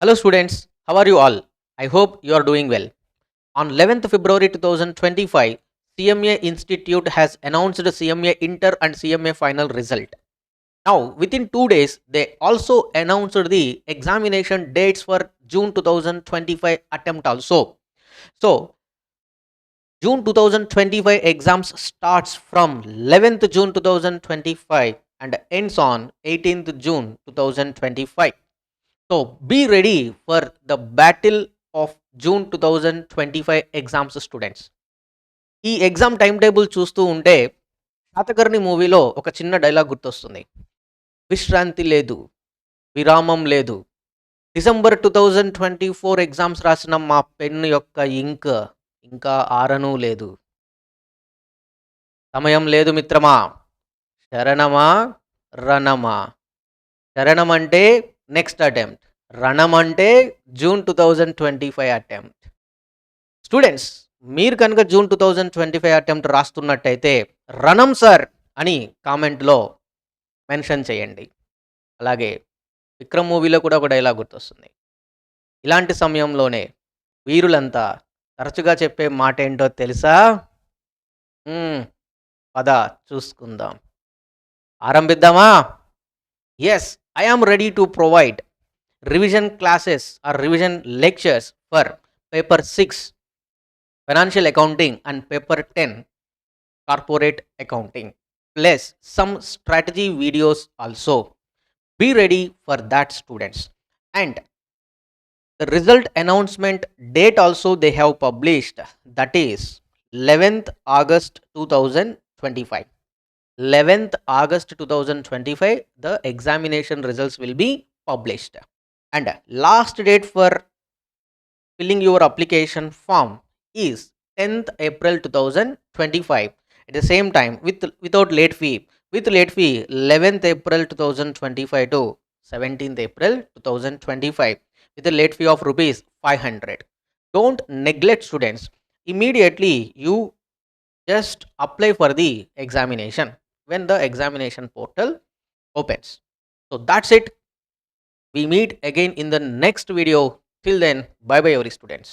Hello students, how are you all? I hope you are doing well. On 11th February 2025, CMA Institute has announced the CMA Inter and CMA final result. Now, within 2 days, they also announced the examination dates for June 2025 attempt also. So, June 2025 exams starts from 11th June 2025 and ends on 18th June 2025. So be ready for the battle of June 2025 exams students. ఈ exam time table చూస్తూ ఉంటే శాతకర్ణి మూవీలో ఒక చిన్న dialogue గుర్తొస్తుంది. విశ్రాంతి లేదు, విరామం లేదు. డిసెంబర్ 2024 ఎగ్జామ్స్ రాసిన మా పెన్ యొక్క ఇంక్ ఇంకా ఆరనూ లేదు. సమయం లేదు మిత్రమా. శరణమా రణమా. శరణం అంటే నెక్స్ట్ అటెంప్ట్, రణం అంటే జూన్ 2025 అటెంప్ట్. స్టూడెంట్స్, మీరు కనుక జూన్ 2025 అటెంప్ట్ రాస్తున్నట్టయితే రణం సార్ అని కామెంట్లో మెన్షన్ చేయండి. అలాగే విక్రమ్ మూవీలో కూడా ఒక డైలాగ్ గుర్తొస్తుంది. ఇలాంటి సమయంలోనే వీరులంతా తరచుగా చెప్పే మాట ఏంటో తెలుసా? పద చూసుకుందాం. ఆరంభిద్దామా? Yes, I am ready to provide revision classes or revision lectures for paper 6 financial accounting and paper 10 corporate accounting, plus some strategy videos also. Be ready for that students. And the result announcement date also they have published, that is 11th August 2025. 11th August 2025 the examination results will be published, and last date for filling your application form is 10th April 2025. At the same time, without late fee, with late fee 11th April 2025 to 17th April 2025 with a late fee of rupees 500. Don't neglect students. Immediately you just apply for the examination when the examination portal opens. So that's it. We meet again in the next video. Till then, bye bye, every students.